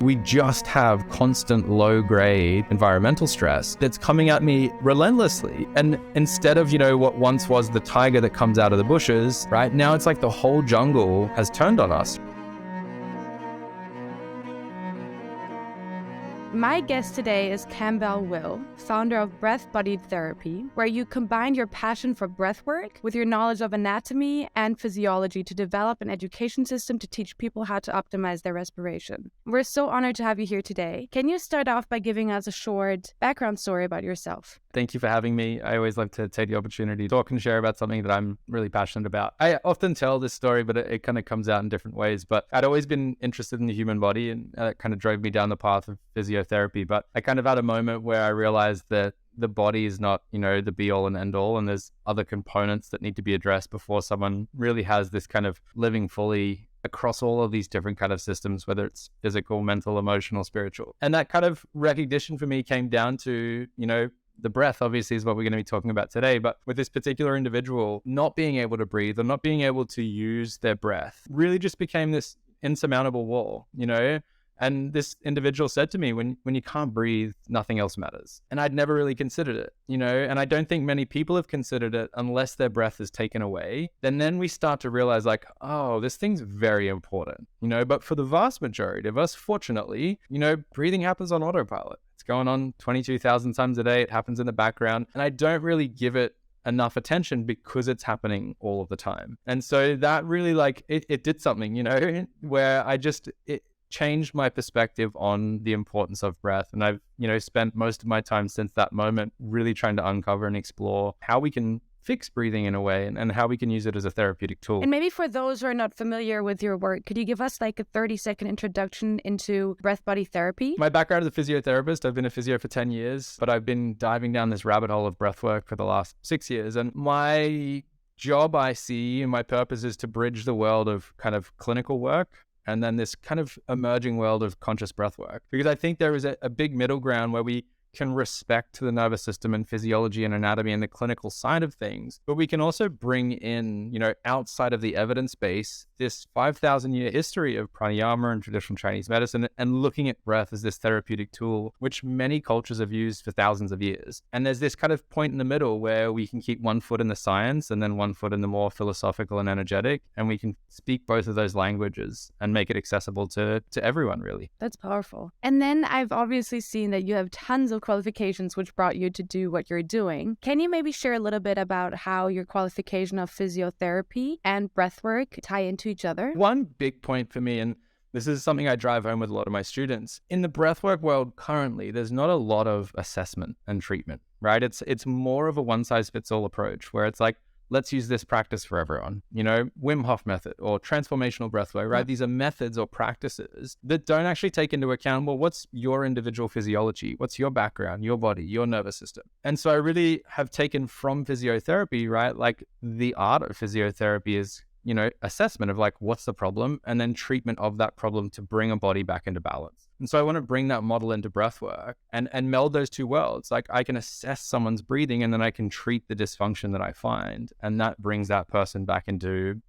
We just have constant low-grade environmental stress that's coming at me relentlessly. And instead of, what once was the tiger that comes out of the bushes, right now it's like the whole jungle has turned on us. My guest today is Campbell Will, founder of Breath-Body Therapy, where you combine your passion for breathwork with your knowledge of anatomy and physiology to develop an education system to teach people how to optimize their respiration. We're so honored to have you here today. Can you start off by giving us a short background story about yourself? Thank you for having me. I always love to take the opportunity to talk and share about something that I'm really passionate about. I often tell this story, but it kind of comes out in different ways. But I'd always been interested in the human body, and it kind of drove me down the path of physiotherapy. But I kind of had a moment where I realized that the body is not, the be all and end all, and there's other components that need to be addressed before someone really has this kind of living fully across all of these different kind of systems, whether it's physical, mental, emotional, spiritual. And that kind of recognition for me came down to, the breath obviously is what we're going to be talking about today, but with this particular individual not being able to breathe or not being able to use their breath really just became this insurmountable wall, And this individual said to me, when you can't breathe, nothing else matters. And I'd never really considered it, and I don't think many people have considered it unless their breath is taken away. Then we start to realize oh, this thing's very important, but for the vast majority of us, fortunately, breathing happens on autopilot. It's going on 22,000 times a day. It happens in the background. And I don't really give it enough attention because it's happening all of the time. And so that really it did something, where it changed my perspective on the importance of breath. And I've, spent most of my time since that moment really trying to uncover and explore how we can fix breathing in a way and how we can use it as a therapeutic tool. And maybe for those who are not familiar with your work, could you give us a 30-second introduction into breath-body therapy? My background as a physiotherapist, I've been a physio for 10 years, but I've been diving down this rabbit hole of breathwork for the last 6 years. And my job I see and my purpose is to bridge the world of kind of clinical work and then this kind of emerging world of conscious breath work. Because I think there is a big middle ground where we can respect the nervous system and physiology and anatomy and the clinical side of things, but we can also bring in, outside of the evidence base, this 5,000-year history of pranayama and traditional Chinese medicine and looking at breath as this therapeutic tool, which many cultures have used for thousands of years. And there's this kind of point in the middle where we can keep one foot in the science and then one foot in the more philosophical and energetic, and we can speak both of those languages and make it accessible to everyone, really. That's powerful. And then I've obviously seen that you have tons of qualifications which brought you to do what you're doing. Can you maybe share a little bit about how your qualification of physiotherapy and breathwork tie into each other? One big point for me, and this is something I drive home with a lot of my students, in the breathwork world currently, there's not a lot of assessment and treatment, right? It's more of a one-size-fits-all approach where it's let's use this practice for everyone, Wim Hof method or transformational breathwork, right? These are methods or practices that don't actually take into account, well, what's your individual physiology? What's your background, your body, your nervous system? And so I really have taken from physiotherapy, right? The art of physiotherapy is, assessment of what's the problem and then treatment of that problem to bring a body back into balance. And so I want to bring that model into breathwork and meld those two worlds. I can assess someone's breathing and then I can treat the dysfunction that I find. And that brings that person back into,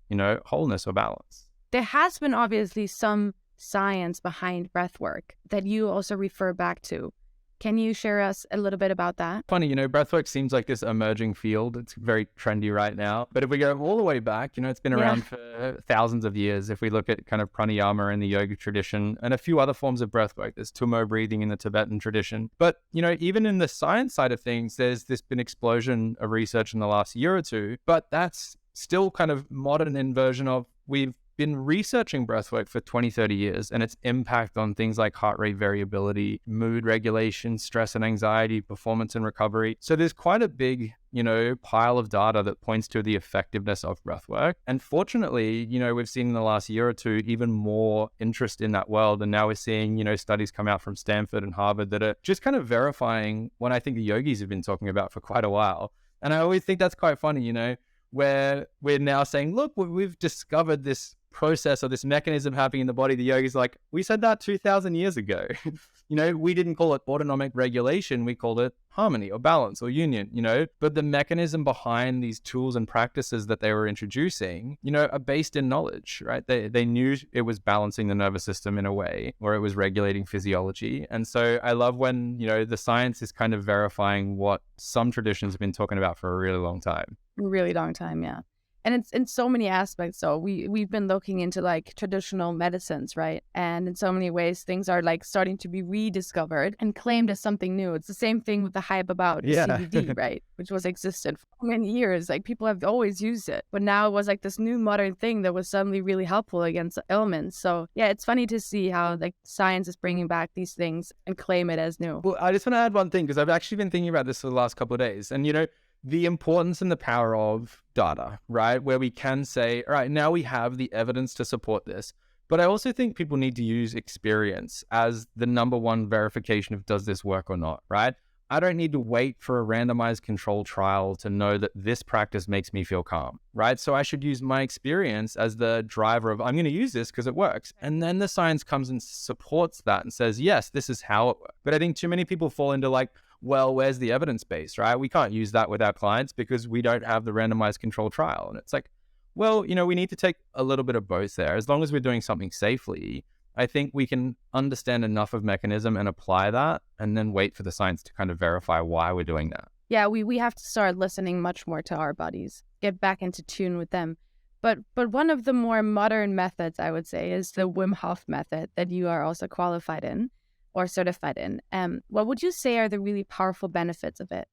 wholeness or balance. There has been obviously some science behind breathwork that you also refer back to. Can you share us a little bit about that? Funny, breathwork seems like this emerging field. It's very trendy right now. But if we go all the way back, it's been around for thousands of years. If we look at kind of pranayama in the yoga tradition and a few other forms of breathwork, there's Tummo breathing in the Tibetan tradition. But, even in the science side of things, there's been explosion of research in the last year or two. But that's still kind of modern inversion of we've been researching breathwork for 20, 30 years and its impact on things like heart rate variability, mood regulation, stress and anxiety, performance and recovery. So there's quite a big, pile of data that points to the effectiveness of breathwork. And fortunately, we've seen in the last year or two even more interest in that world. And now we're seeing, studies come out from Stanford and Harvard that are just kind of verifying what I think the yogis have been talking about for quite a while. And I always think that's quite funny, where we're now saying, look, we've discovered this process or this mechanism happening in the body, the yogi's like, we said that 2000 years ago. We didn't call it autonomic regulation. We called it harmony or balance or union, but the mechanism behind these tools and practices that they were introducing, are based in knowledge, right? They knew it was balancing the nervous system in a way, or it was regulating physiology. And so I love when, the science is kind of verifying what some traditions have been talking about for a really long time. Really long time, yeah. And it's in so many aspects. So we've been looking into like traditional medicines, right? And in so many ways, things are like starting to be rediscovered and claimed as something new. It's the same thing with the hype about CBD, right? Which was existent for many years. Like people have always used it, but now it was like this new modern thing that was suddenly really helpful against ailments. So yeah, it's funny to see how like science is bringing back these things and claim it as new. Well, I just want to add one thing, because I've actually been thinking about this for the last couple of days. And, the importance and the power of data, right? Where we can say, all right, now we have the evidence to support this. But I also think people need to use experience as the number one verification of does this work or not, right? I don't need to wait for a randomized controlled trial to know that this practice makes me feel calm, right? So I should use my experience as the driver of, I'm going to use this because it works. And then the science comes and supports that and says, yes, this is how it works. But I think too many people fall into like, well, where's the evidence base, right? We can't use that with our clients because we don't have the randomized controlled trial. And it's like, well, we need to take a little bit of both there. As long as we're doing something safely, I think we can understand enough of mechanism and apply that, and then wait for the science to kind of verify why we're doing that. Yeah, we have to start listening much more to our bodies, get back into tune with them. But one of the more modern methods, I would say, is the Wim Hof method that you are also qualified in or certified in. What would you say are the really powerful benefits of it?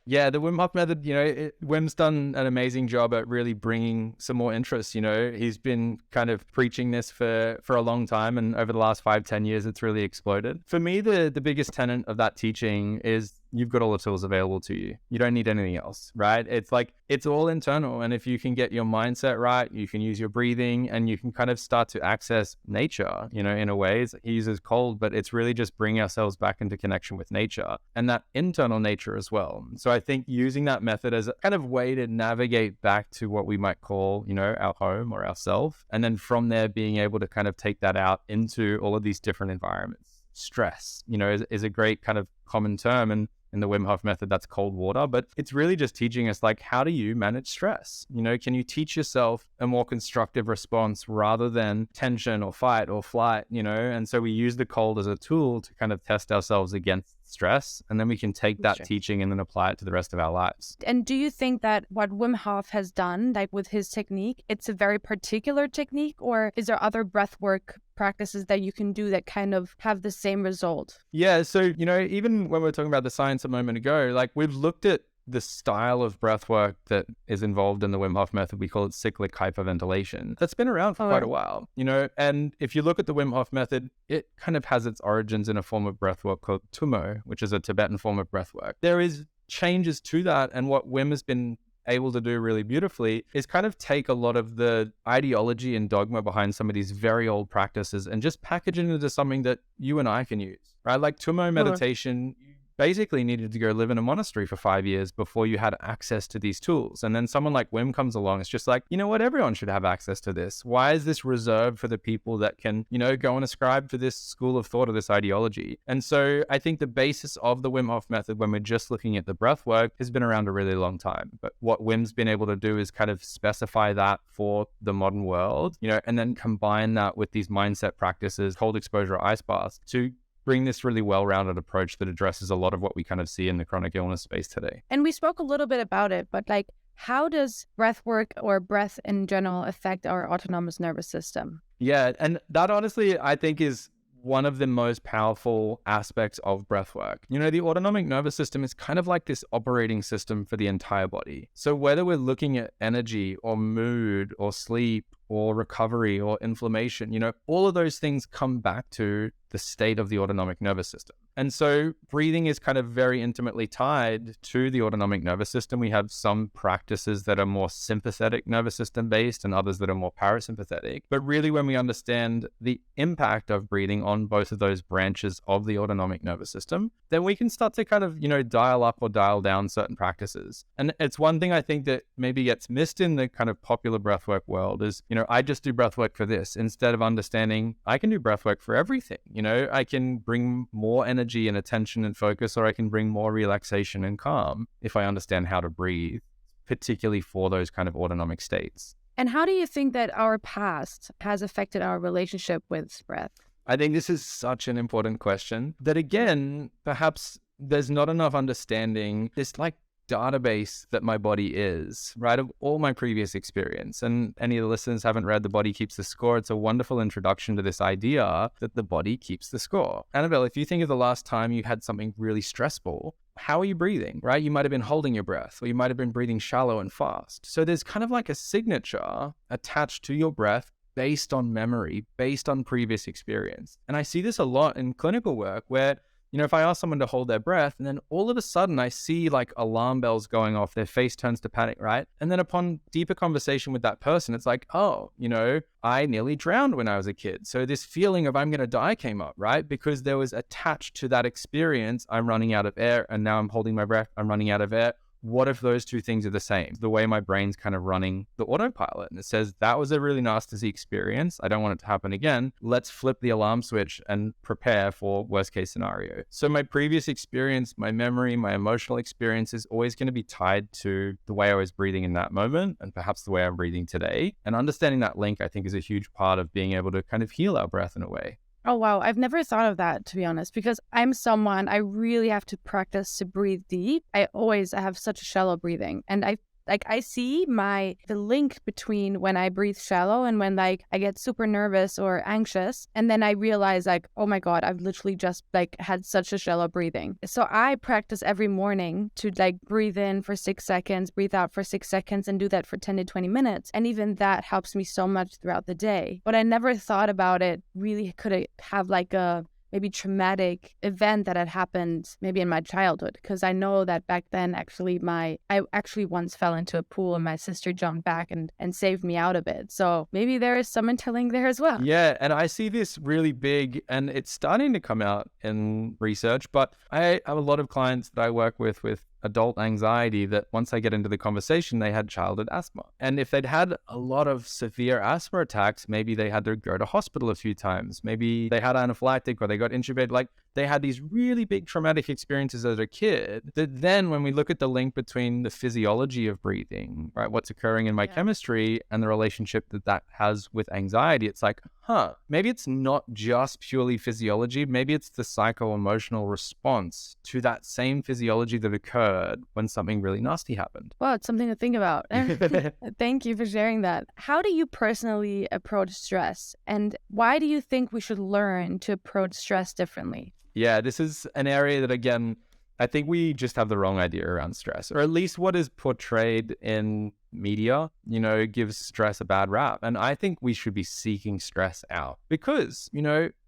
Yeah, the Wim Hof method, Wim's done an amazing job at really bringing some more interest. He's been kind of preaching this for a long time, and over the last 5-10 years, it's really exploded. For me, the biggest tenet of that teaching is you've got all the tools available to you. You don't need anything else, right? It's like, it's all internal. And if you can get your mindset right, you can use your breathing, and you can kind of start to access nature, in a way. He uses cold, but it's really just bringing ourselves back into connection with nature and that internal nature as well. So I think using that method as a kind of way to navigate back to what we might call, our home or ourself. And then from there, being able to kind of take that out into all of these different environments. Stress, is a great kind of common term. And in the Wim Hof method, that's cold water, but it's really just teaching us like, how do you manage stress? Can you teach yourself a more constructive response rather than tension or fight or flight, And so we use the cold as a tool to kind of test ourselves against stress, and then we can take that teaching and then apply it to the rest of our lives. And do you think that what Wim Hof has done, like with his technique, it's a very particular technique, or is there other breathwork practices that you can do that kind of have the same result? Yeah, so, even when we were talking about the science a moment ago, like we've looked at the style of breath work that is involved in the Wim Hof method. We call it cyclic hyperventilation. That's been around for quite a while, and if you look at the Wim Hof method, it kind of has its origins in a form of breath work called Tumo, which is a Tibetan form of breath work. There is changes to that, and what Wim has been able to do really beautifully is kind of take a lot of the ideology and dogma behind some of these very old practices and just package it into something that you and I can use, right? Like Tumo meditation, basically needed to go live in a monastery for 5 years before you had access to these tools. And then someone like Wim comes along. It's just like, what? Everyone should have access to this. Why is this reserved for the people that can, go and ascribe to this school of thought or this ideology? And so I think the basis of the Wim Hof method, when we're just looking at the breath work, has been around a really long time. But what Wim's been able to do is kind of specify that for the modern world, and then combine that with these mindset practices, cold exposure, ice baths, to bring this really well-rounded approach that addresses a lot of what we kind of see in the chronic illness space today. And we spoke a little bit about it, but like, how does breath work or breath in general affect our autonomous nervous system? Yeah, and that honestly, I think is one of the most powerful aspects of breath work. The autonomic nervous system is kind of like this operating system for the entire body. So whether we're looking at energy or mood or sleep or recovery or inflammation, all of those things come back to the state of the autonomic nervous system. And so breathing is kind of very intimately tied to the autonomic nervous system. We have some practices that are more sympathetic nervous system based and others that are more parasympathetic. But really, when we understand the impact of breathing on both of those branches of the autonomic nervous system, then we can start to kind of, dial up or dial down certain practices. And it's one thing I think that maybe gets missed in the kind of popular breathwork world is, I just do breathwork for this, instead of understanding I can do breathwork for everything. I can bring more energy and attention and focus, or I can bring more relaxation and calm if I understand how to breathe, particularly for those kind of autonomic states. And how do you think that our past has affected our relationship with breath? I think this is such an important question that, again, perhaps there's not enough understanding this like database that my body is, right, of all my previous experience. And any of the listeners haven't read The Body Keeps the Score, it's a wonderful introduction to this idea that the body keeps the score. Anabel, if you think of the last time you had something really stressful, how are you breathing, right? You might have been holding your breath, or you might have been breathing shallow and fast. So there's kind of like a signature attached to your breath based on memory, based on previous experience. And I see this a lot in clinical work where if I ask someone to hold their breath and then all of a sudden I see like alarm bells going off, their face turns to panic, right? And then upon deeper conversation with that person, it's like, oh, I nearly drowned when I was a kid. So this feeling of I'm going to die came up, right? Because there was attached to that experience, I'm running out of air and now I'm holding my breath, I'm running out of air. What if those two things are the same? The way my brain's kind of running the autopilot, and it says that was a really nasty experience. I don't want it to happen again. Let's flip the alarm switch and prepare for worst case scenario. So my previous experience, my memory, my emotional experience is always going to be tied to the way I was breathing in that moment and perhaps the way I'm breathing today. And understanding that link, I think, is a huge part of being able to kind of heal our breath in a way. Oh, wow. I've never thought of that, to be honest, because I'm someone, I really have to practice to breathe deep. I have such a shallow breathing. And I see the link between when I breathe shallow and when I get super nervous or anxious. And then I realize oh my God, I've literally just had such a shallow breathing. So I practice every morning to breathe in for 6 seconds, breathe out for 6 seconds, and do that for 10 to 20 minutes. And even that helps me so much throughout the day. But I never thought about it really could it have a maybe traumatic event that had happened maybe in my childhood, because I know that back then I actually once fell into a pool and my sister jumped back and saved me out of it. So maybe there is some interlink there as well. Yeah, and I see this really big, and it's starting to come out in research, but I have a lot of clients that I work with adult anxiety that once I get into the conversation, they had childhood asthma. And if they'd had a lot of severe asthma attacks, maybe they had to go to hospital a few times. Maybe they had anaphylactic or they got intubated. They had these really big traumatic experiences as a kid that then when we look at the link between the physiology of breathing, right, what's occurring in my chemistry and the relationship that has with anxiety, it's maybe it's not just purely physiology. Maybe it's the psycho-emotional response to that same physiology that occurred when something really nasty happened. Well, it's something to think about. Thank you for sharing that. How do you personally approach stress? And why do you think we should learn to approach stress differently? Yeah, this is an area that, again, I think we just have the wrong idea around stress, or at least what is portrayed in media, gives stress a bad rap. And I think we should be seeking stress out because,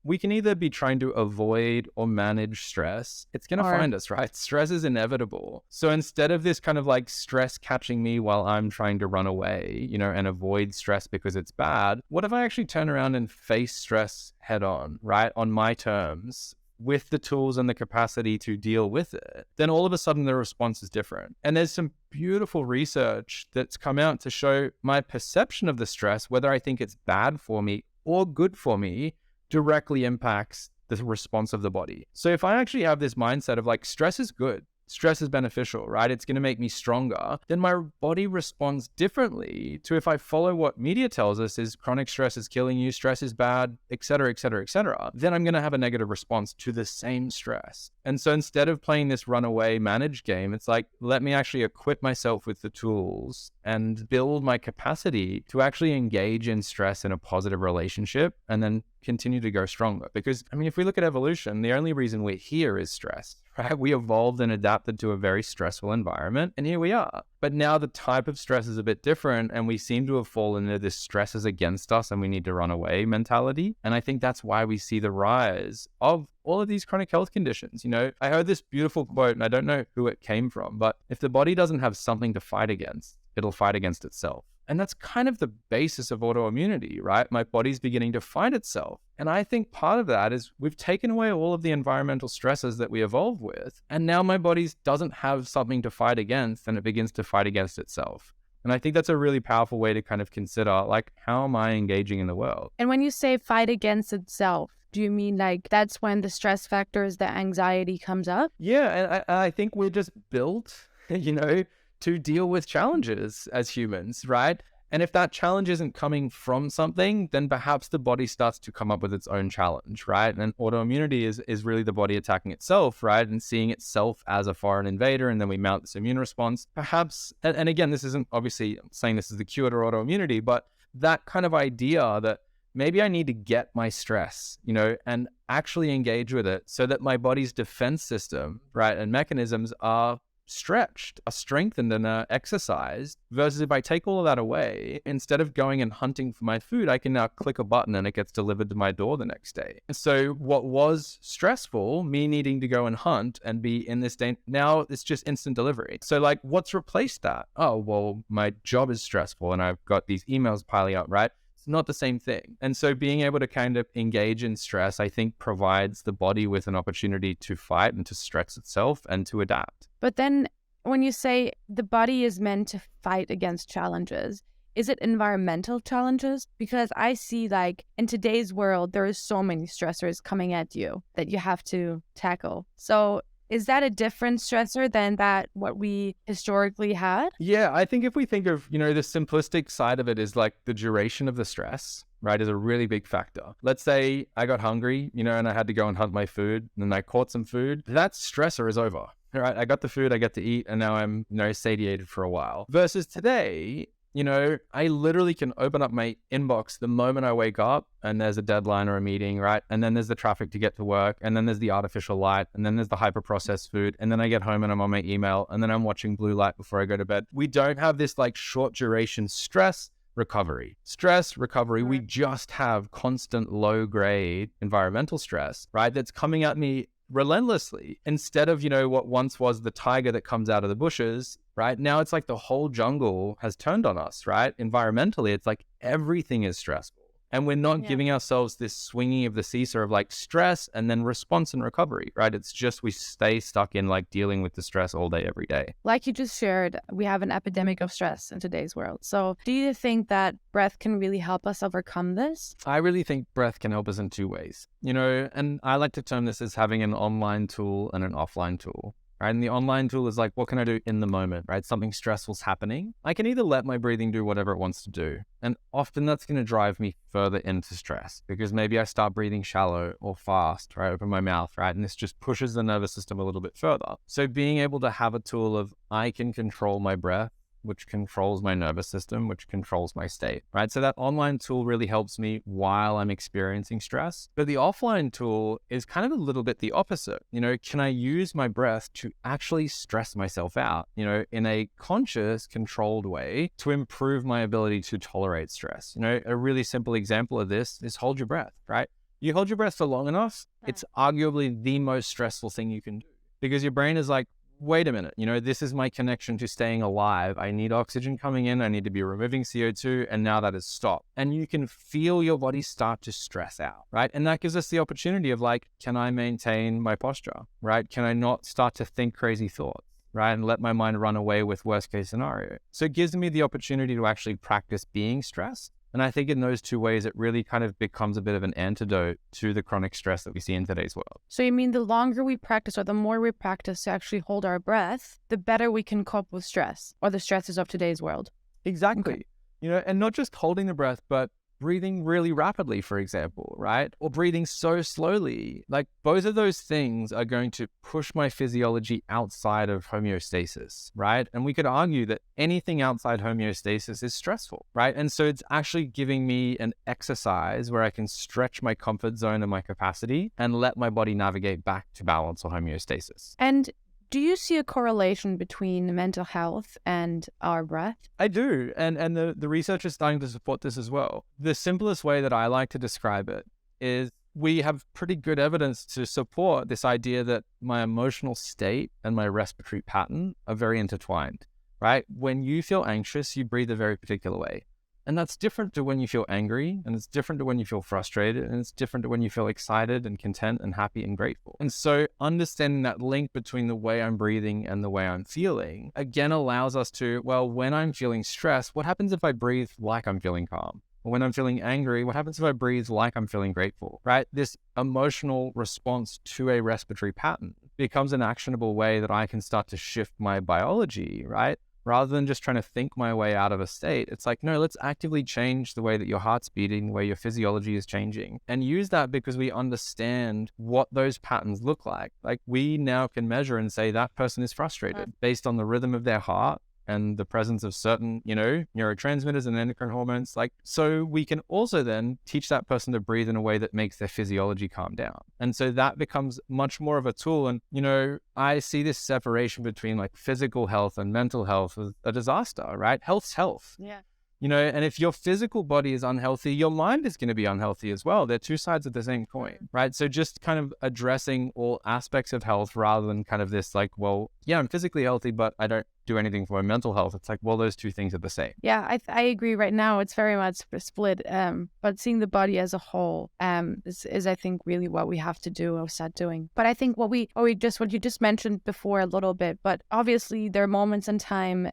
we can either be trying to avoid or manage stress. It's going to find us, right? Stress is inevitable. So instead of this kind of stress catching me while I'm trying to run away, and avoid stress because it's bad, what if I actually turn around and face stress head on, right? On my terms, with the tools and the capacity to deal with it, then all of a sudden the response is different. And there's some beautiful research that's come out to show my perception of the stress, whether I think it's bad for me or good for me, directly impacts the response of the body. So if I actually have this mindset of stress is good, stress is beneficial, right? It's going to make me stronger. Then my body responds differently to if I follow what media tells us is chronic stress is killing you, stress is bad, et cetera, et cetera, et cetera. Then I'm going to have a negative response to the same stress. And so instead of playing this runaway manage game, it's let me actually equip myself with the tools and build my capacity to actually engage in stress in a positive relationship and then continue to go stronger. Because, I mean, if we look at evolution, the only reason we're here is stress, right? We evolved and adapted to a very stressful environment, and here we are. But now the type of stress is a bit different, and we seem to have fallen into this stress is against us and we need to run away mentality. And I think that's why we see the rise of all of these chronic health conditions. You know, I heard this beautiful quote, and I don't know who it came from, but if the body doesn't have something to fight against, it'll fight against itself. And that's kind of the basis of autoimmunity, right? My body's beginning to fight itself. And I think part of that is we've taken away all of the environmental stresses that we evolved with. And now my body doesn't have something to fight against, and it begins to fight against itself. And I think that's a really powerful way to kind of consider, like, how am I engaging in the world? And when you say fight against itself, do you mean like that's when the stress factors, the anxiety comes up? Yeah, and I think we're just built, you know, to deal with challenges as humans, right? And if that challenge isn't coming from something, then perhaps the body starts to come up with its own challenge, right? And autoimmunity is really the body attacking itself, right? And seeing itself as a foreign invader, and then we mount this immune response. Perhaps, and again, this isn't obviously saying this is the cure to autoimmunity, but that kind of idea that maybe I need to get my stress, you know, and actually engage with it so that my body's defense system, right, and mechanisms are stretched, are strengthened, and are exercised, versus if I take all of that away, instead of going and hunting for my food, I can now click a button and it gets delivered to my door the next day. So what was stressful, me needing to go and hunt and be in this day, now it's just instant delivery. So like, what's replaced that? Oh, well, my job is stressful and I've got these emails piling up, right? It's not the same thing. And so being able to kind of engage in stress, I think, provides the body with an opportunity to fight and to stretch itself and to adapt. But then when you say the body is meant to fight against challenges, is it environmental challenges? Because I see, like, in today's world, there is so many stressors coming at you that you have to tackle. So is that a different stressor than that what we historically had? Yeah, I think if we think of, you know, the simplistic side of it is like the duration of the stress, right, is a really big factor. Let's say I got hungry, you know, and I had to go and hunt my food, and then I caught some food. That stressor is over, right? I got the food, I get to eat, and now I'm, you know, satiated for a while. Versus today, you know, I literally can open up my inbox the moment I wake up and there's a deadline or a meeting, right? And then there's the traffic to get to work, and then there's the artificial light, and then there's the hyper processed food, and then I get home and I'm on my email, and then I'm watching blue light before I go to bed. We don't have this like short duration stress recovery. We just have constant low grade environmental stress, right? That's coming at me relentlessly, instead of, you know, what once was the tiger that comes out of the bushes, right? Now it's like the whole jungle has turned on us, right? Environmentally, it's like everything is stressful. And we're not giving ourselves this swinging of the seesaw of like stress and then response and recovery, right? It's just we stay stuck in like dealing with the stress all day, every day. Like you just shared, we have an epidemic of stress in today's world. So do you think that breath can really help us overcome this? I really think breath can help us in two ways, you know, and I like to term this as having an online tool and an offline tool. Right? And the online tool is like, what can I do in the moment, right? Something stressful's happening. I can either let my breathing do whatever it wants to do. And often that's going to drive me further into stress, because maybe I start breathing shallow or fast, right? Open my mouth, right? And this just pushes the nervous system a little bit further. So being able to have a tool of, I can control my breath, which controls my nervous system, which controls my state, right? So that online tool really helps me while I'm experiencing stress. But the offline tool is kind of a little bit the opposite. You know, can I use my breath to actually stress myself out, you know, in a conscious, controlled way to improve my ability to tolerate stress? You know, a really simple example of this is hold your breath, right? You hold your breath for long enough, it's arguably the most stressful thing you can do, because your brain is like, wait a minute, you know, this is my connection to staying alive. I need oxygen coming in. I need to be removing CO2. And now that has stopped. And you can feel your body start to stress out, right? And that gives us the opportunity of like, can I maintain my posture, right? Can I not start to think crazy thoughts, right? And let my mind run away with worst case scenario. So it gives me the opportunity to actually practice being stressed. And I think in those two ways, it really kind of becomes a bit of an antidote to the chronic stress that we see in today's world. So you mean the longer we practice, or the more we practice to actually hold our breath, the better we can cope with stress or the stresses of today's world? Exactly. Okay. You know, and not just holding the breath, but breathing really rapidly, for example, right? Or breathing so slowly. Like both of those things are going to push my physiology outside of homeostasis, right? And we could argue that anything outside homeostasis is stressful, right? And so it's actually giving me an exercise where I can stretch my comfort zone and my capacity and let my body navigate back to balance or homeostasis. And do you see a correlation between mental health and our breath? I do. And the research is starting to support this as well. The simplest way that I like to describe it is we have pretty good evidence to support this idea that my emotional state and my respiratory pattern are very intertwined, right? When you feel anxious, you breathe a very particular way. And that's different to when you feel angry, and it's different to when you feel frustrated, and it's different to when you feel excited and content and happy and grateful. And so understanding that link between the way I'm breathing and the way I'm feeling, again, allows us to, well, when I'm feeling stressed, what happens if I breathe like I'm feeling calm? Or when I'm feeling angry, what happens if I breathe like I'm feeling grateful, right? This emotional response to a respiratory pattern becomes an actionable way that I can start to shift my biology, right? Rather than just trying to think my way out of a state, it's like, no, let's actively change the way that your heart's beating, the way your physiology is changing, and use that because we understand what those patterns look like. Like we now can measure and say that person is frustrated based on the rhythm of their heart and the presence of certain, neurotransmitters and endocrine hormones. Like, so we can also then teach that person to breathe in a way that makes their physiology calm down. And so that becomes much more of a tool. And, I see this separation between like physical health and mental health as a disaster, right? Health's health. Yeah. And if your physical body is unhealthy, your mind is going to be unhealthy as well. They're two sides of the same coin, right? So just kind of addressing all aspects of health rather than kind of this like, well, yeah, I'm physically healthy, but I don't do anything for my mental health. It's like, well, those two things are the same. Yeah, I agree. Right now, it's very much split. But seeing the body as a whole is I think really what we have to do or start doing. But I think what you just mentioned before a little bit. But obviously, there are moments in time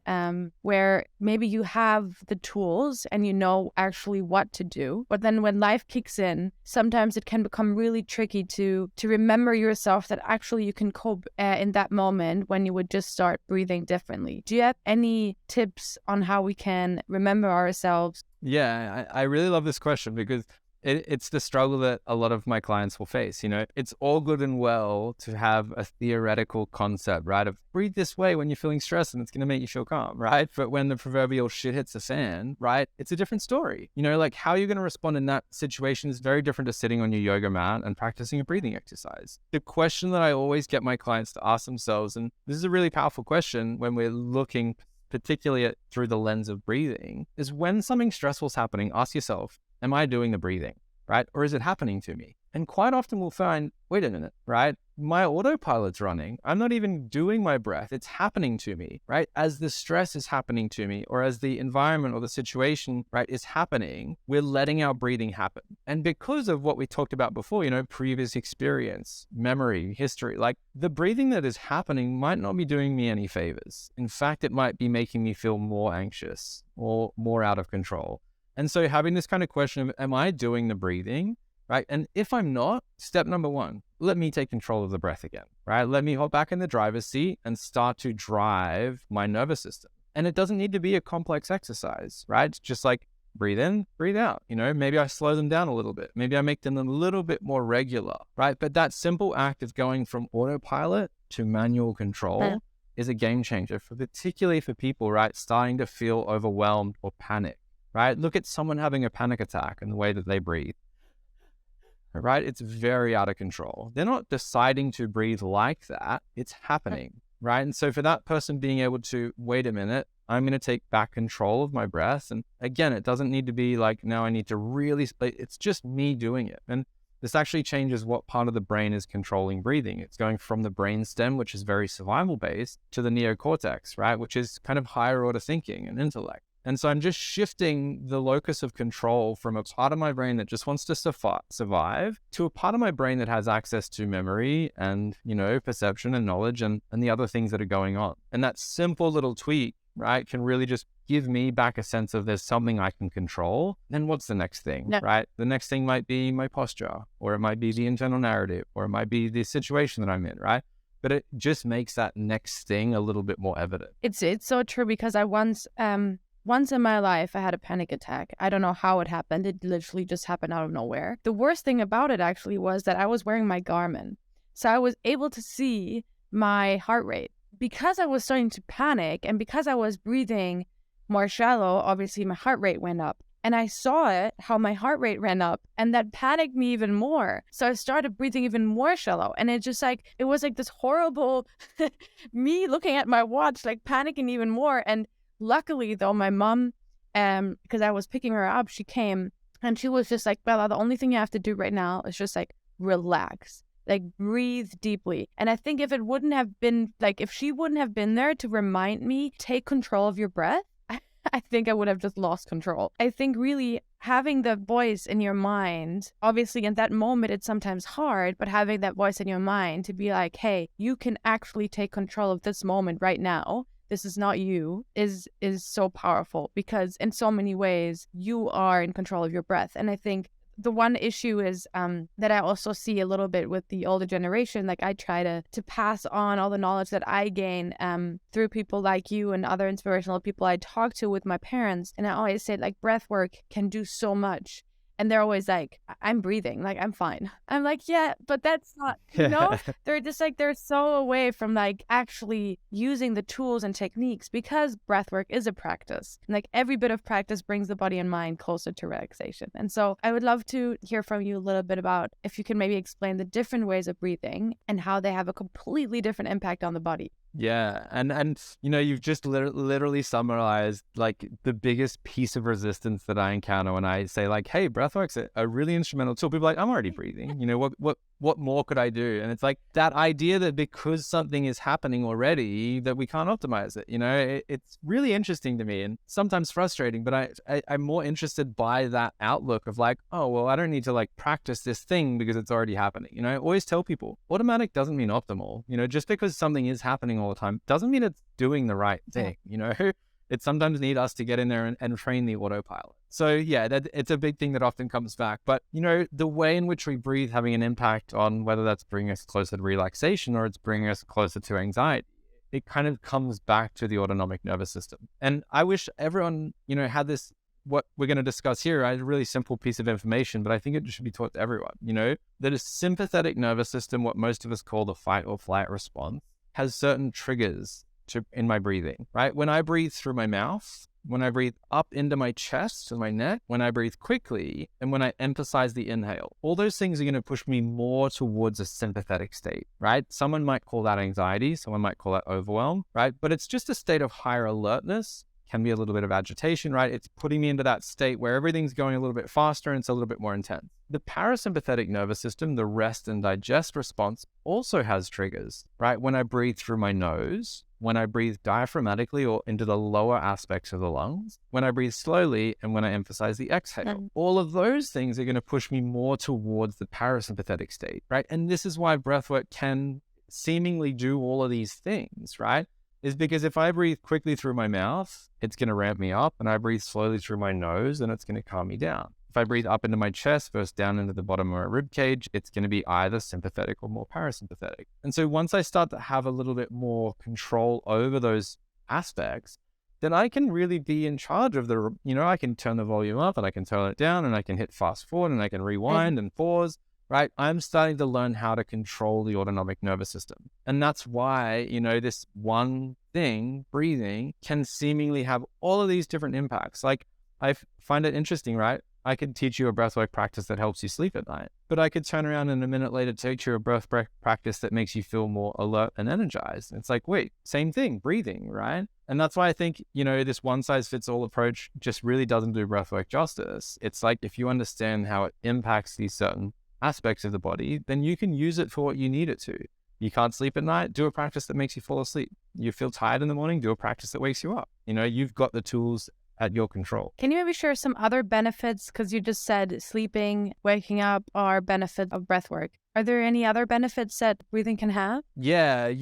where maybe you have the tools and you know actually what to do. But then when life kicks in, sometimes it can become really tricky to remember yourself that actually you can cope in that moment when you would just start breathing differently. Do you have any tips on how we can remember ourselves? Yeah, I really love this question because it's the struggle that a lot of my clients will face. It's all good and well to have a theoretical concept, right? Of breathe this way when you're feeling stressed and it's going to make you feel calm, right? But when the proverbial shit hits the fan, right? It's a different story. Like how you're going to respond in that situation is very different to sitting on your yoga mat and practicing a breathing exercise. The question that I always get my clients to ask themselves, and this is a really powerful question when we're looking particularly through the lens of breathing, is when something stressful is happening, ask yourself, am I doing the breathing, right? Or is it happening to me? And quite often we'll find, wait a minute, right? My autopilot's running. I'm not even doing my breath. It's happening to me, right? As the stress is happening to me, or as the environment or the situation, right, is happening, we're letting our breathing happen. And because of what we talked about before, previous experience, memory, history, like the breathing that is happening might not be doing me any favors. In fact, it might be making me feel more anxious or more out of control. And so having this kind of question of, am I doing the breathing, right? And if I'm not, step number one, let me take control of the breath again, right? Let me hop back in the driver's seat and start to drive my nervous system. And it doesn't need to be a complex exercise, right? It's just like breathe in, breathe out. Maybe I slow them down a little bit. Maybe I make them a little bit more regular, right? But that simple act of going from autopilot to manual control is a game changer, particularly for people, right, starting to feel overwhelmed or panicked. Right? Look at someone having a panic attack and the way that they breathe. Right? It's very out of control. They're not deciding to breathe like that. It's happening. Right? And so for that person being able to, wait a minute, I'm going to take back control of my breath. And again, it doesn't need to be like, now I need to really, it's just me doing it. And this actually changes what part of the brain is controlling breathing. It's going from the brainstem, which is very survival based, to the neocortex, right? Which is kind of higher order thinking and intellect. And so I'm just shifting the locus of control from a part of my brain that just wants to survive to a part of my brain that has access to memory and, perception and knowledge and the other things that are going on. And that simple little tweak, right, can really just give me back a sense of there's something I can control. Then what's the next thing, right? The next thing might be my posture, or it might be the internal narrative, or it might be the situation that I'm in, right? But it just makes that next thing a little bit more evident. It's so true because I once once in my life, I had a panic attack. I don't know how it happened. It literally just happened out of nowhere. The worst thing about it actually was that I was wearing my Garmin. So I was able to see my heart rate. Because I was starting to panic and because I was breathing more shallow, obviously my heart rate went up. And I saw it, how my heart rate ran up, and that panicked me even more. So I started breathing even more shallow. And it just like, it was like this horrible, me looking at my watch, like panicking even more. And luckily though, my mom, because I was picking her up, she came and she was just like, Bella, the only thing you have to do right now is just like relax. Like breathe deeply. And I think if it wouldn't have been like, if she wouldn't have been there to remind me, take control of your breath, I think I would have just lost control. I think really having the voice in your mind, obviously in that moment, it's sometimes hard, but having that voice in your mind to be like, hey, you can actually take control of this moment right now. This is not you, is so powerful because in so many ways you are in control of your breath. And I think the one issue is that I also see a little bit with the older generation. Like I try to pass on all the knowledge that I gain through people like you and other inspirational people I talk to with my parents. And I always say like breath work can do so much. And they're always like, I'm breathing, like I'm fine. I'm like, yeah, but that's not, they're just like, they're so away from like actually using the tools and techniques because breath work is a practice. And like every bit of practice brings the body and mind closer to relaxation. And so I would love to hear from you a little bit about if you can maybe explain the different ways of breathing and how they have a completely different impact on the body. Yeah, and you've just literally summarized like the biggest piece of resistance that I encounter when I say like, hey, breathwork's a really instrumental tool. People are like, I'm already breathing. What more could I do? And it's like that idea that because something is happening already that we can't optimize it. It's really interesting to me and sometimes frustrating, but I'm more interested by that outlook of like, oh, well, I don't need to like practice this thing because it's already happening. I always tell people automatic doesn't mean optimal. Just because something is happening all the time doesn't mean it's doing the right thing. It sometimes need us to get in there and train the autopilot. So yeah, it's a big thing that often comes back. But the way in which we breathe having an impact on whether that's bringing us closer to relaxation or it's bringing us closer to anxiety, it kind of comes back to the autonomic nervous system. And I wish everyone, had this, what we're going to discuss here, a really simple piece of information, but I think it should be taught to everyone, that a sympathetic nervous system, what most of us call the fight or flight response, has certain triggers in my breathing, right? When I breathe through my mouth, when I breathe up into my chest and my neck, when I breathe quickly, and when I emphasize the inhale, all those things are going to push me more towards a sympathetic state, right? Someone might call that anxiety, someone might call that overwhelm, right? But it's just a state of higher alertness, can be a little bit of agitation, right? It's putting me into that state where everything's going a little bit faster and it's a little bit more intense. The parasympathetic nervous system, the rest and digest response, also has triggers, right? When I breathe through my nose, when I breathe diaphragmatically or into the lower aspects of the lungs, when I breathe slowly, and when I emphasize the exhale. All of those things are going to push me more towards the parasympathetic state, right? And this is why breathwork can seemingly do all of these things, right? Is because if I breathe quickly through my mouth, it's going to ramp me up, and I breathe slowly through my nose, and it's going to calm me down. If I breathe up into my chest versus down into the bottom of my rib cage, it's going to be either sympathetic or more parasympathetic. And so once I start to have a little bit more control over those aspects, then I can really be in charge of I can turn the volume up and I can turn it down and I can hit fast forward and I can rewind and pause, right? I'm starting to learn how to control the autonomic nervous system. And that's why, this one thing, breathing, can seemingly have all of these different impacts. Like I find it interesting, right? I could teach you a breathwork practice that helps you sleep at night, but I could turn around and a minute later teach you a breath practice that makes you feel more alert and energized. It's like, wait, same thing, breathing, right? And that's why I think, this one size fits all approach just really doesn't do breathwork justice. It's like, if you understand how it impacts these certain aspects of the body, then you can use it for what you need it to. You can't sleep at night, do a practice that makes you fall asleep. You feel tired in the morning, do a practice that wakes you up. You've got the tools at your control. Can you maybe share some other benefits? Because you just said sleeping, waking up are benefits of breath work. Are there any other benefits that breathing can have? Yeah,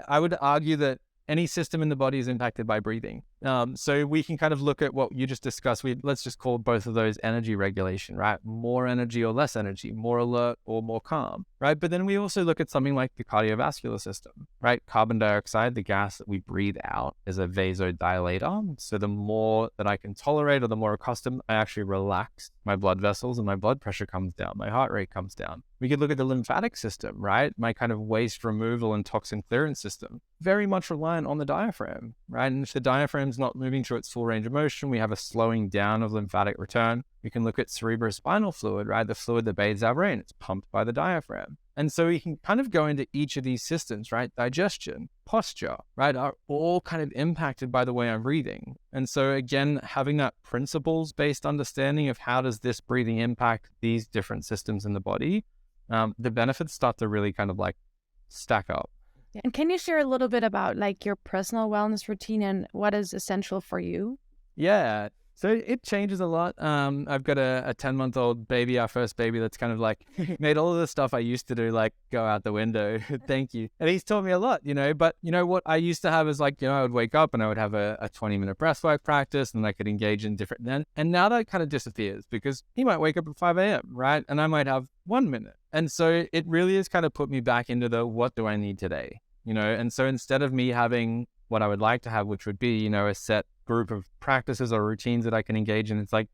I would argue that any system in the body is impacted by breathing. So we can kind of look at what you just discussed. Let's just call both of those energy regulation, right? More energy or less energy, more alert or more calm, right? But then we also look at something like the cardiovascular system, right? Carbon dioxide, the gas that we breathe out, is a vasodilator. So the more that I can tolerate or the more accustomed, I actually relax my blood vessels and my blood pressure comes down, my heart rate comes down. We could look at the lymphatic system, right? My kind of waste removal and toxin clearance system, very much reliant on the diaphragm, right? And if the diaphragm's not moving to its full range of motion, we have a slowing down of lymphatic return. We can look at cerebrospinal fluid, right? The fluid that bathes our brain, it's pumped by the diaphragm. And so we can kind of go into each of these systems, right? Digestion, posture, right, are all kind of impacted by the way I'm breathing. And so again, having that principles-based understanding of how does this breathing impact these different systems in the body, the benefits start to really kind of like stack up. And can you share a little bit about like your personal wellness routine and what is essential for you? Yeah. So it changes a lot. I've got a 10-month-old baby, our first baby, that's kind of like made all of the stuff I used to do, like go out the window. Thank you. And he's taught me a lot, but what I used to have is like, I would wake up and I would have a 20-minute breathwork practice and I could engage in different, and now that kind of disappears because he might wake up at 5 a.m., right? And I might have 1 minute. And so it really has kind of put me back into the, what do I need today? And so instead of me having what I would like to have, which would be, a set group of practices or routines that I can engage in, it's like,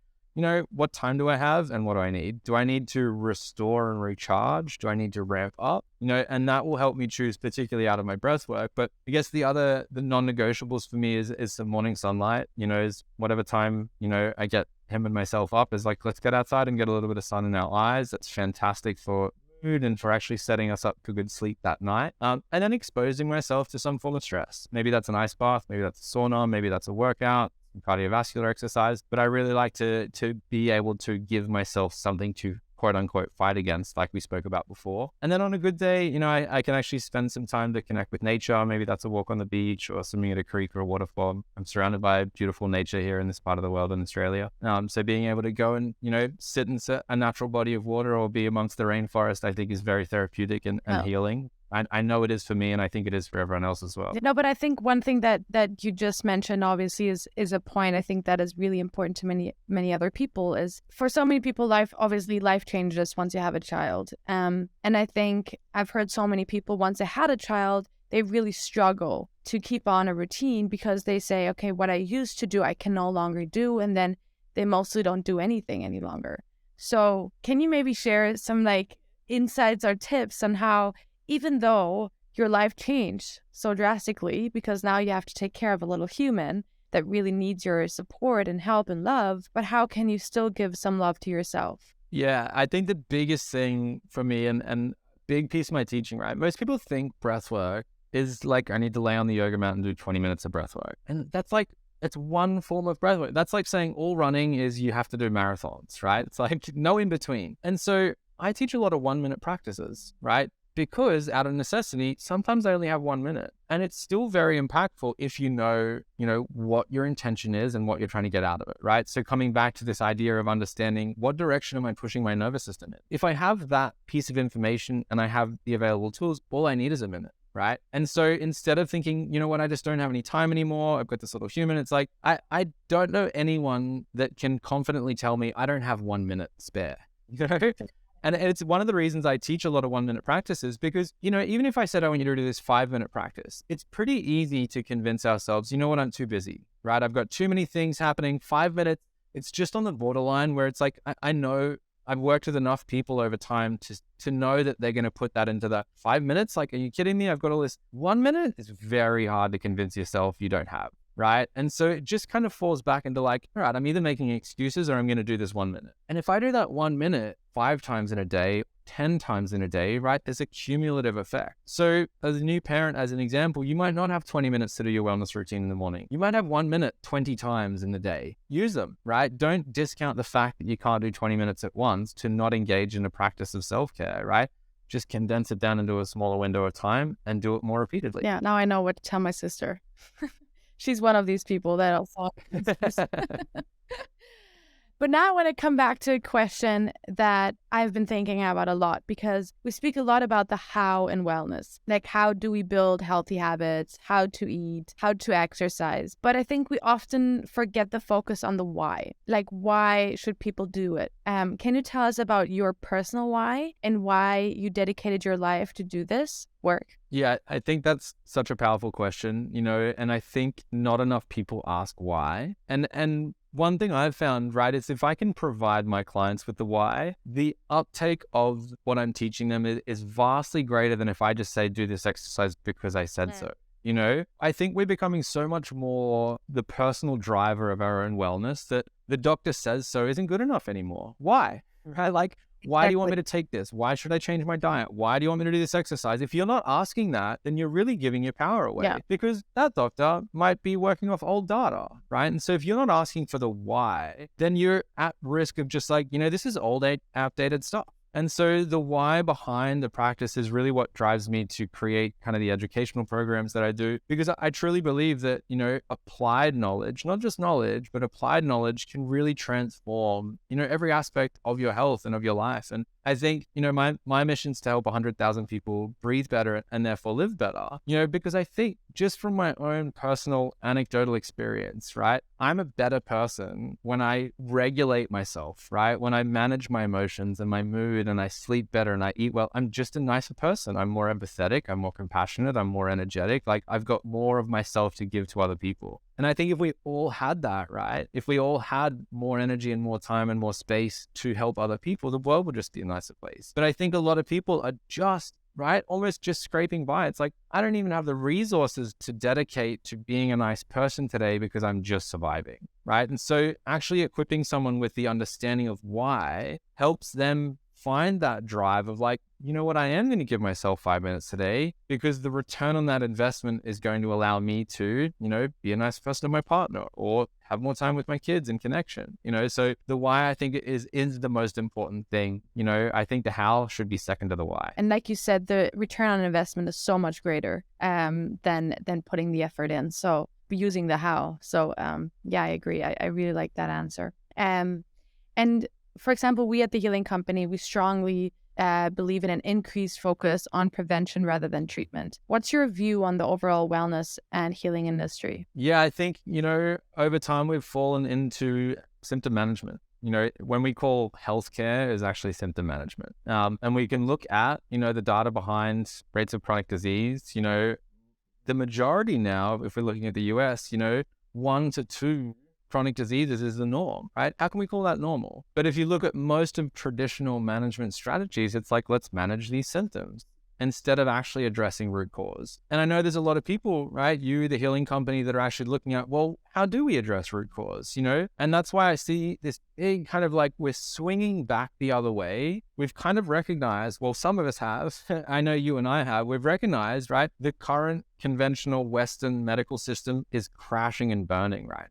what time do I have and what do I need? Do I need to restore and recharge? Do I need to ramp up? And that will help me choose, particularly out of my breath work. But I guess the non-negotiables for me is some morning sunlight, is whatever time, I get him and myself up, is like, let's get outside and get a little bit of sun in our eyes. That's fantastic for mood and for actually setting us up for good sleep that night. And then exposing myself to some form of stress. Maybe that's an ice bath, maybe that's a sauna, maybe that's a workout, some cardiovascular exercise. But I really like to be able to give myself something to quote unquote fight against, like we spoke about before. And then on a good day, I can actually spend some time to connect with nature. Maybe that's a walk on the beach or swimming at a creek or a waterfall. I'm surrounded by beautiful nature here in this part of the world in Australia. So being able to go and, sit in a natural body of water or be amongst the rainforest, I think is very therapeutic and healing. I know it is for me, and I think it is for everyone else as well. No, but I think one thing that you just mentioned obviously is a point I think that is really important to many other people. Is for so many people, life changes once you have a child. And I think I've heard so many people, once they had a child, they really struggle to keep on a routine because they say, okay, what I used to do, I can no longer do, and then they mostly don't do anything any longer. So can you maybe share some like insights or tips on how, even though your life changed so drastically because now you have to take care of a little human that really needs your support and help and love, but how can you still give some love to yourself? Yeah, I think the biggest thing for me and big piece of my teaching, right? Most people think breath work is like, I need to lay on the yoga mat and do 20 minutes of breath work. And that's like, it's one form of breath work. That's like saying all running is you have to do marathons, right? It's like no in between. And so I teach a lot of 1-minute practices, right? Because out of necessity, sometimes I only have 1 minute, and it's still very impactful if you know what your intention is and what you're trying to get out of it, right? So coming back to this idea of understanding what direction am I pushing my nervous system in? If I have that piece of information and I have the available tools, all I need is a minute, right? And so instead of thinking, I just don't have any time anymore, I've got this little human, it's like, I don't know anyone that can confidently tell me I don't have 1 minute spare, And it's one of the reasons I teach a lot of 1-minute practices because, even if I said I want you to do this 5-minute practice, it's pretty easy to convince ourselves, I'm too busy, right? I've got too many things happening. 5 minutes, it's just on the borderline where it's like, I know I've worked with enough people over time to know that they're going to put that into the 5 minutes. Like, are you kidding me? I've got all this. 1 minute is very hard to convince yourself you don't have. Right. And so it just kind of falls back into like, all right, I'm either making excuses or I'm going to do this 1 minute. And if I do that 1 minute 5 times in a day, 10 times in a day, right, there's a cumulative effect. So as a new parent, as an example, you might not have 20 minutes to do your wellness routine in the morning. You might have 1 minute 20 times in the day. Use them, right? Don't discount the fact that you can't do 20 minutes at once to not engage in a practice of self-care, right? Just condense it down into a smaller window of time and do it more repeatedly. Yeah, now I know what to tell my sister. She's one of these people that also. But now I want to come back to a question that I've been thinking about a lot, because we speak a lot about the how in wellness. Like, how do we build healthy habits, how to eat, how to exercise. But I think we often forget the focus on the why. Like, why should people do it? Can you tell us about your personal why and why you dedicated your life to do this work? Yeah, I think that's such a powerful question, and I think not enough people ask why. And one thing I've found, right, is if I can provide my clients with the why, the uptake of what I'm teaching them is vastly greater than if I just say, do this exercise because I said so. I think we're becoming so much more the personal driver of our own wellness that the doctor says so isn't good enough anymore. Why? Right? Like, why do you want me to take this? Why should I change my diet? Why do you want me to do this exercise? If you're not asking that, then you're really giving your power away, because that doctor might be working off old data, right? And so if you're not asking for the why, then you're at risk of just like, this is old, outdated stuff. And so the why behind the practice is really what drives me to create kind of the educational programs that I do, because I truly believe that, applied knowledge, not just knowledge, but applied knowledge can really transform, every aspect of your health and of your life. And I think, my mission is to help 100,000 people breathe better and therefore live better, because I think just from my own personal anecdotal experience, right? I'm a better person when I regulate myself, right? When I manage my emotions and my mood and I sleep better and I eat well, I'm just a nicer person. I'm more empathetic. I'm more compassionate. I'm more energetic. Like, I've got more of myself to give to other people. And I think if we all had that, right? If we all had more energy and more time and more space to help other people, the world would just be a nicer place. But I think a lot of people are just, right, almost just scraping by. It's like, I don't even have the resources to dedicate to being a nice person today because I'm just surviving, right? And so actually equipping someone with the understanding of why helps them find that drive of like, you know what, I am going to give myself 5 minutes today, because the return on that investment is going to allow me to, be a nice person to my partner or have more time with my kids in connection, so the why I think is the most important thing. I think the how should be second to the why. And like you said, the return on investment is so much greater than putting the effort in. So using the how. So yeah, I agree. I really like that answer. And for example, we at the Healing Company, we strongly believe in an increased focus on prevention rather than treatment. What's your view on the overall wellness and healing industry? Yeah, I think, over time we've fallen into symptom management. When we call healthcare is actually symptom management. And we can look at, the data behind rates of chronic disease. The majority now, if we're looking at the US, 1 to 2 chronic diseases is the norm, right? How can we call that normal? But if you look at most of traditional management strategies, it's like, let's manage these symptoms instead of actually addressing root cause. And I know there's a lot of people, right? You, the Healing Company, that are actually looking at, well, how do we address root cause, And that's why I see this big kind of like, we're swinging back the other way. We've kind of recognized, well, some of us have, I know you and I have, we've recognized, right? The current conventional Western medical system is crashing and burning right now.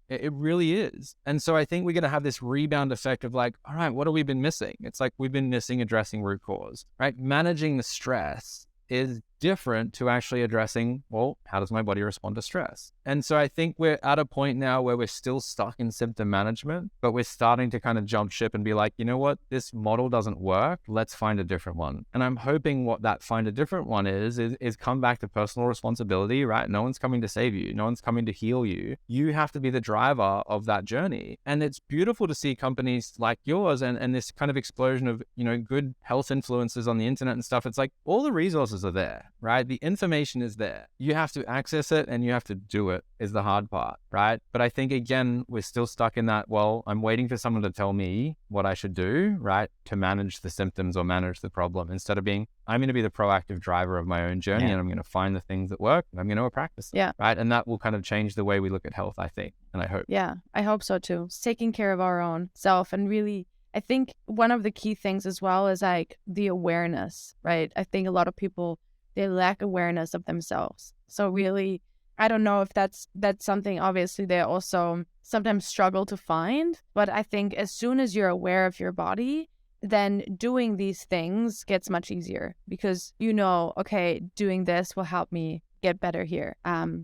It really is. And so I think we're going to have this rebound effect of like, all right, what have we been missing? It's like we've been missing addressing root cause, right? Managing the stress is different to actually addressing, well, how does my body respond to stress? And so I think we're at a point now where we're still stuck in symptom management, but we're starting to kind of jump ship and be like, you know what, this model doesn't work. Let's find a different one. And I'm hoping what that find a different one is come back to personal responsibility, right? No one's coming to save you. No one's coming to heal you. You have to be the driver of that journey. And it's beautiful to see companies like yours and this kind of explosion of, good health influencers on the internet and stuff. It's like all the resources are there, right? The information is there. You have to access it and you have to do it is the hard part, right? But I think, again, we're still stuck in that, well, I'm waiting for someone to tell me what I should do, right? To manage the symptoms or manage the problem, instead of being, I'm going to be the proactive driver of my own journey and I'm going to find the things that work and I'm going to practice them, right? And that will kind of change the way we look at health, I think, and I hope. Yeah, I hope so too. It's taking care of our own self, and really, I think one of the key things as well is like the awareness, right? I think a lot of people, they lack awareness of themselves. So really, I don't know if that's something obviously they also sometimes struggle to find. But I think as soon as you're aware of your body, then doing these things gets much easier, because okay, doing this will help me get better here.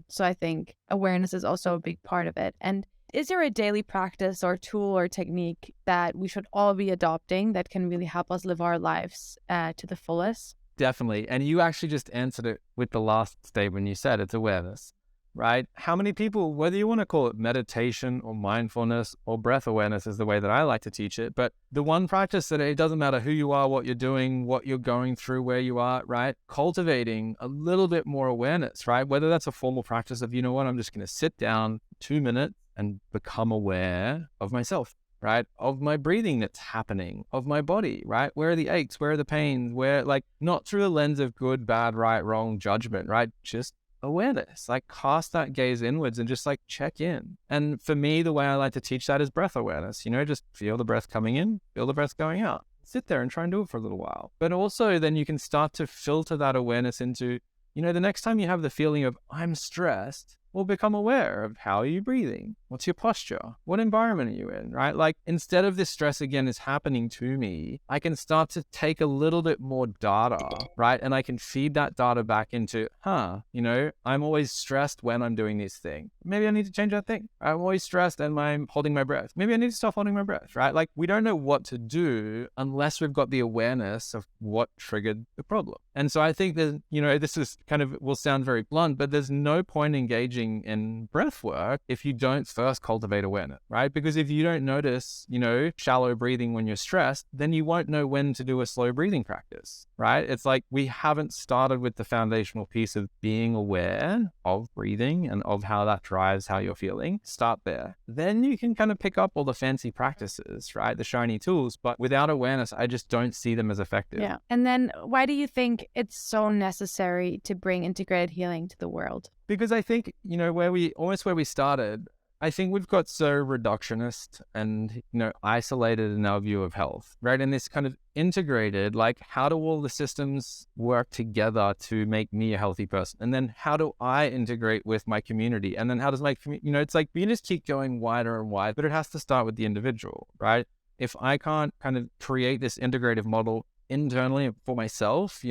So I think awareness is also a big part of it. And Is there a daily practice or tool or technique that we should all be adopting that can really help us live our lives to the fullest? Definitely. And you actually just answered it with the last statement you said. It's awareness, right? How many people, whether you want to call it meditation or mindfulness or breath awareness is the way that I like to teach it, but the one practice that it doesn't matter who you are, what you're doing, what you're going through, where you are, right? Cultivating a little bit more awareness, right? Whether that's a formal practice of, you know what, I'm just going to sit down 2 minutes and become aware of myself, right? Of my breathing that's happening, of my body, right? Where are the aches? Where are the pains? Where, like, not through the lens of good, bad, right, wrong judgment, right? Just awareness, like cast that gaze inwards and just like check in. And for me, the way I like to teach that is breath awareness, just feel the breath coming in, feel the breath going out. Sit there and try and do it for a little while. But also then you can start to filter that awareness into, the next time you have the feeling of I'm stressed, well, become aware of how are you breathing? What's your posture? What environment are you in, right? Like instead of this stress again is happening to me, I can start to take a little bit more data, right? And I can feed that data back into, I'm always stressed when I'm doing this thing. Maybe I need to change that thing. I'm always stressed and I'm holding my breath. Maybe I need to stop holding my breath, right? Like we don't know what to do unless we've got the awareness of what triggered the problem. And so I think that, this is kind of, will sound very blunt, but there's no point engaging in breath work if you don't first cultivate awareness, right? Because if you don't notice, shallow breathing when you're stressed, then you won't know when to do a slow breathing practice, right? It's like we haven't started with the foundational piece of being aware of breathing and of how that drives how you're feeling. Start there. Then you can kind of pick up all the fancy practices, right? The shiny tools, but without awareness, I just don't see them as effective. Yeah. And then why do you think it's so necessary to bring integrated healing to the world? Because I think, where we started, I think we've got so reductionist and, isolated in our view of health, right? And this kind of integrated, like how do all the systems work together to make me a healthy person? And then how do I integrate with my community? And then how does my community, it's like we just keep going wider and wider, but it has to start with the individual, right? If I can't kind of create this integrative model internally for myself,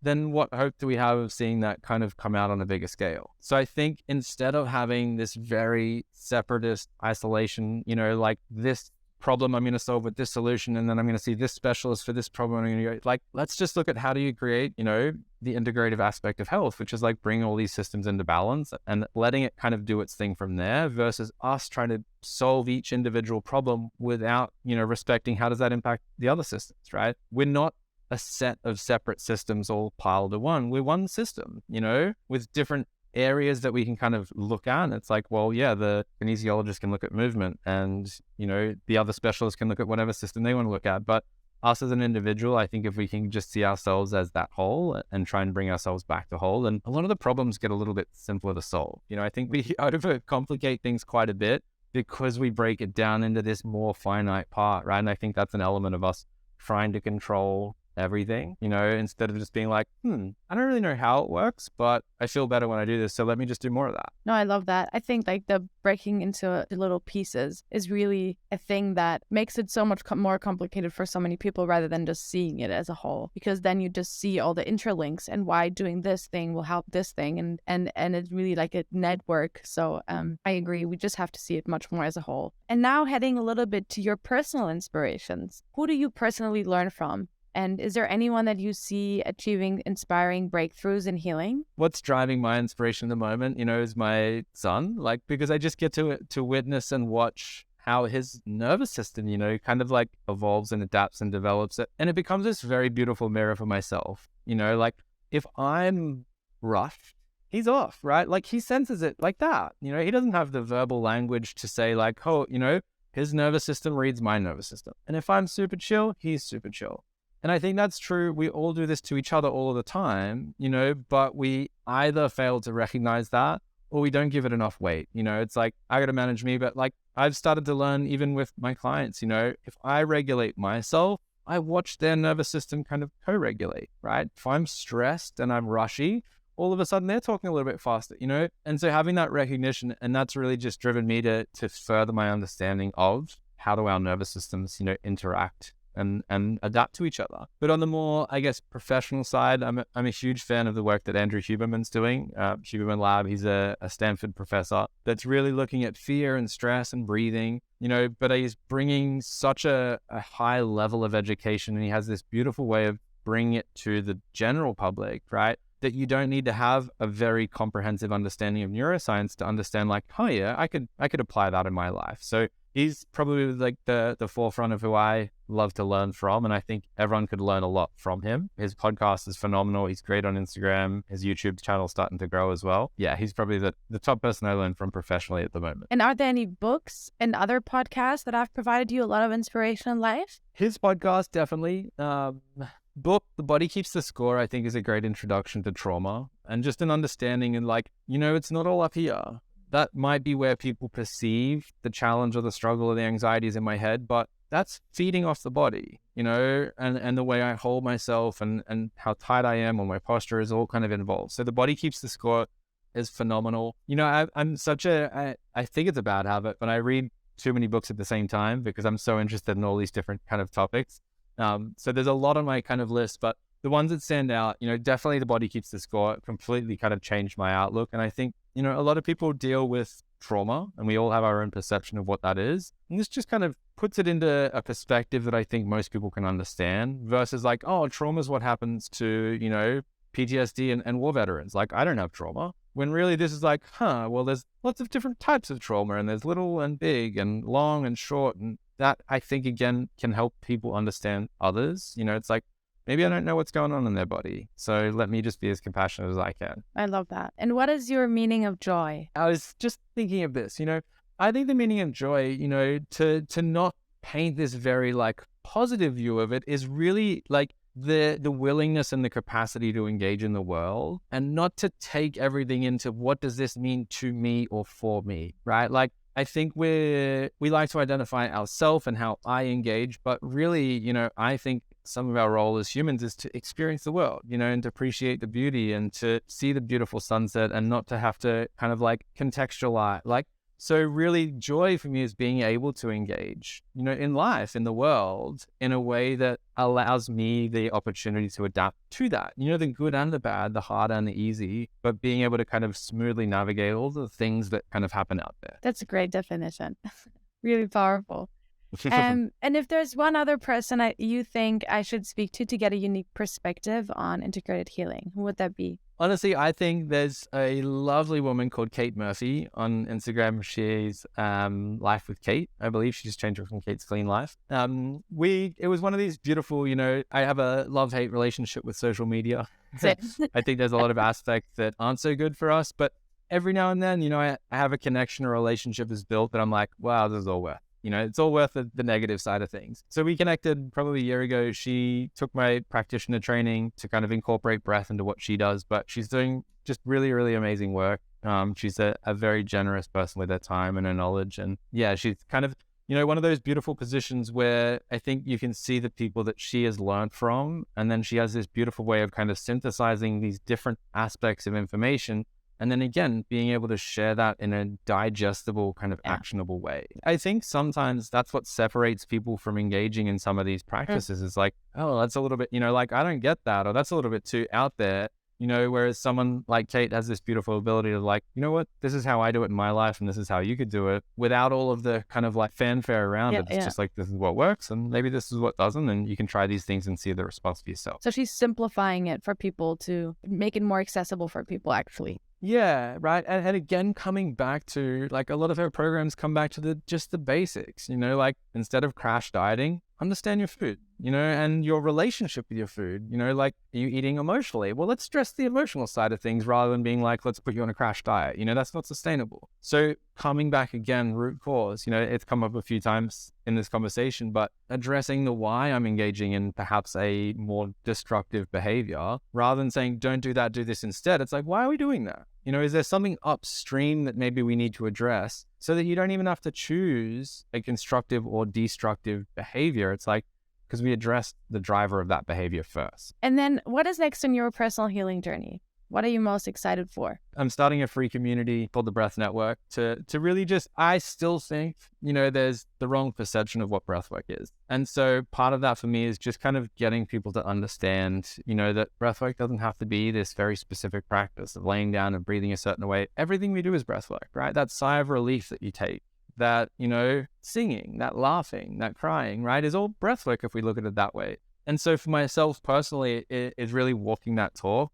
then what hope do we have of seeing that kind of come out on a bigger scale? So I think instead of having this very separatist isolation, like this problem I'm going to solve with this solution, and then I'm going to see this specialist for this problem, I'm going to go, like, let's just look at how do you create, the integrative aspect of health, which is like bringing all these systems into balance and letting it kind of do its thing from there versus us trying to solve each individual problem without, respecting how does that impact the other systems, right? We're not a set of separate systems all piled to one. We're one system, with different areas that we can kind of look at. And it's like, well, yeah, the kinesiologist can look at movement and, the other specialists can look at whatever system they want to look at. But us as an individual, I think if we can just see ourselves as that whole and try and bring ourselves back to whole, then a lot of the problems get a little bit simpler to solve. I think we overcomplicate things quite a bit because we break it down into this more finite part, right? And I think that's an element of us trying to control everything, instead of just being like, I don't really know how it works, but I feel better when I do this, so let me just do more of that. No, I love that. I think like the breaking into little pieces is really a thing that makes it so much more complicated for so many people rather than just seeing it as a whole, because then you just see all the interlinks and why doing this thing will help this thing, and it's really like a network. So I agree, we just have to see it much more as a whole. And now heading a little bit to your personal inspirations, who do you personally learn from? And is there anyone that you see achieving inspiring breakthroughs in healing? What's driving my inspiration at the moment, is my son, like, because I just get to witness and watch how his nervous system, kind of like evolves and adapts and develops it. And it becomes this very beautiful mirror for myself. Like if I'm rushed, he's off, right? Like he senses it like that. He doesn't have the verbal language to say like, oh, his nervous system reads my nervous system. And if I'm super chill, he's super chill. And I think that's true. We all do this to each other all of the time, but we either fail to recognize that or we don't give it enough weight. It's like, I got to manage me, but like I've started to learn even with my clients, if I regulate myself, I watch their nervous system kind of co-regulate, right? If I'm stressed and I'm rushy, all of a sudden they're talking a little bit faster, And so having that recognition, and that's really just driven me to further my understanding of how do our nervous systems, interact and adapt to each other. But on the more, I guess, professional side, I'm a huge fan of the work that Andrew Huberman's doing. Huberman Lab, he's a Stanford professor that's really looking at fear and stress and breathing, but he's bringing such a high level of education, and he has this beautiful way of bringing it to the general public, right? That you don't need to have a very comprehensive understanding of neuroscience to understand like, oh yeah, I could apply that in my life. So he's probably like the forefront of who I love to learn from. And I think everyone could learn a lot from him. His podcast is phenomenal. He's great on Instagram. His YouTube channel's starting to grow as well. Yeah, he's probably the top person I learned from professionally at the moment. And are there any books and other podcasts that have provided you a lot of inspiration in life? His podcast, definitely. Book, The Body Keeps the Score, I think is a great introduction to trauma and just an understanding and like, it's not all up here. That might be where people perceive the challenge or the struggle or the anxieties in my head, but that's feeding off the body, and the way I hold myself and how tight I am or my posture is all kind of involved. So The Body Keeps the Score is phenomenal. I'm such I think it's a bad habit, but I read too many books at the same time because I'm so interested in all these different kind of topics. So there's a lot on my kind of list, but the ones that stand out, definitely The Body Keeps the Score. It completely kind of changed my outlook. And I think, a lot of people deal with trauma and we all have our own perception of what that is. And this just kind of puts it into a perspective that I think most people can understand versus like, oh, trauma is what happens to, PTSD and war veterans. Like, I don't have trauma. When really this is like, well, there's lots of different types of trauma and there's little and big and long and short. And that, I think, again, can help people understand others. It's like, maybe I don't know what's going on in their body, so let me just be as compassionate as I can. I love that. And what is your meaning of joy? I was just thinking of this, I think the meaning of joy, to not paint this very like positive view of it is really like the willingness and the capacity to engage in the world and not to take everything into what does this mean to me or for me, right? Like, I think we like to identify ourselves and how I engage, but really, I think some of our role as humans is to experience the world, and to appreciate the beauty and to see the beautiful sunset and not to have to kind of like contextualize. So really joy for me is being able to engage, in life, in the world, in a way that allows me the opportunity to adapt to that, the good and the bad, the hard and the easy, but being able to kind of smoothly navigate all the things that kind of happen out there. That's a great definition. Really powerful. And if there's one other person you think I should speak to get a unique perspective on integrated healing, who would that be? Honestly, I think there's a lovely woman called Kate Murphy on Instagram. She's Life with Kate. I believe she just changed it from Kate's Clean Life. It was one of these beautiful, I have a love-hate relationship with social media. I think there's a lot of aspects that aren't so good for us, but every now and then, I have a connection or relationship is built that I'm like, wow, this is all worth. It's all worth the negative side of things. So we connected probably a year ago. She took my practitioner training to kind of incorporate breath into what she does, but she's doing just really, really amazing work. She's a very generous person with her time and her knowledge. And yeah, she's kind of, one of those beautiful positions where I think you can see the people that she has learned from. And then she has this beautiful way of kind of synthesizing these different aspects of information. And then again, being able to share that in a digestible, kind of actionable way. I think sometimes that's what separates people from engaging in some of these practices is like, oh, that's a little bit, like, I don't get that, or that's a little bit too out there, whereas someone like Kate has this beautiful ability to like, you know what, this is how I do it in my life and this is how you could do it without all of the kind of like fanfare around it. It's just like, this is what works and maybe this is what doesn't, and you can try these things and see the response for yourself. So she's simplifying it for people to make it more accessible for people actually. Yeah, right. And again, coming back to like a lot of her programs come back to just the basics, like instead of crash dieting, understand your food, and your relationship with your food, like, are you eating emotionally? Well, let's stress the emotional side of things rather than being like, let's put you on a crash diet. That's not sustainable. So coming back again, root cause, it's come up a few times in this conversation, but addressing the why I'm engaging in perhaps a more destructive behavior rather than saying, don't do that, do this instead. It's like, why are we doing that? Is there something upstream that maybe we need to address so that you don't even have to choose a constructive or destructive behavior? It's like, because we addressed the driver of that behavior first. And then what is next on your personal healing journey? What are you most excited for? I'm starting a free community called the Breath Network to really just, I still think, there's the wrong perception of what breathwork is. And so part of that for me is just kind of getting people to understand, that breathwork doesn't have to be this very specific practice of laying down and breathing a certain way. Everything we do is breathwork, right? That sigh of relief that you take, that, singing, that laughing, that crying, right, is all breathwork if we look at it that way. And so for myself personally, it is really walking that talk,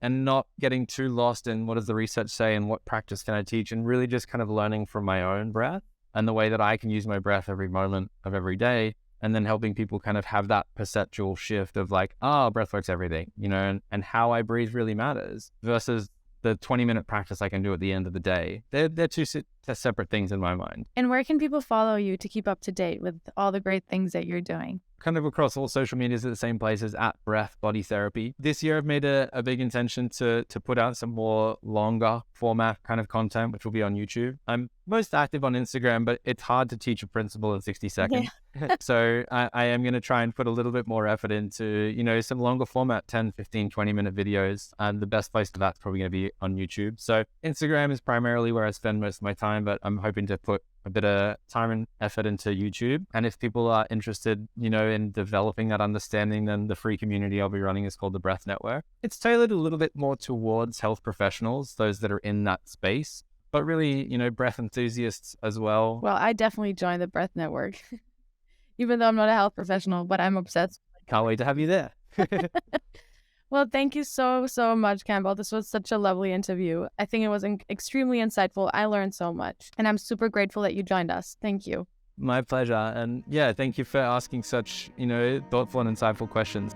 and not getting too lost in what does the research say and what practice can I teach, and really just kind of learning from my own breath and the way that I can use my breath every moment of every day, and then helping people kind of have that perceptual shift of like, breath work's everything, and how I breathe really matters versus the 20-minute practice I can do at the end of the day. They're two separate things in my mind. And where can people follow you to keep up to date with all the great things that you're doing? Kind of across all social medias at the same places, at Breath Body Therapy. This year I've made a big intention to put out some more longer format kind of content, which will be on YouTube. I'm most active on Instagram, but it's hard to teach a principle in 60 seconds. Yeah. So I am going to try and put a little bit more effort into, some longer format, 10, 15, 20-minute videos. And the best place for that's probably going to be on YouTube. So Instagram is primarily where I spend most of my time, but I'm hoping to put a bit of time and effort into YouTube. And if people are interested, in developing that understanding, then the free community I'll be running is called the Breath Network. It's tailored a little bit more towards health professionals, those that are in that space, but really, breath enthusiasts as well. Well, I definitely joined the Breath Network, even though I'm not a health professional, but I'm obsessed. Can't wait to have you there. Well, thank you so, so much, Campbell. This was such a lovely interview. I think it was extremely insightful. I learned so much, and I'm super grateful that you joined us. Thank you. My pleasure. And yeah, thank you for asking such, thoughtful and insightful questions.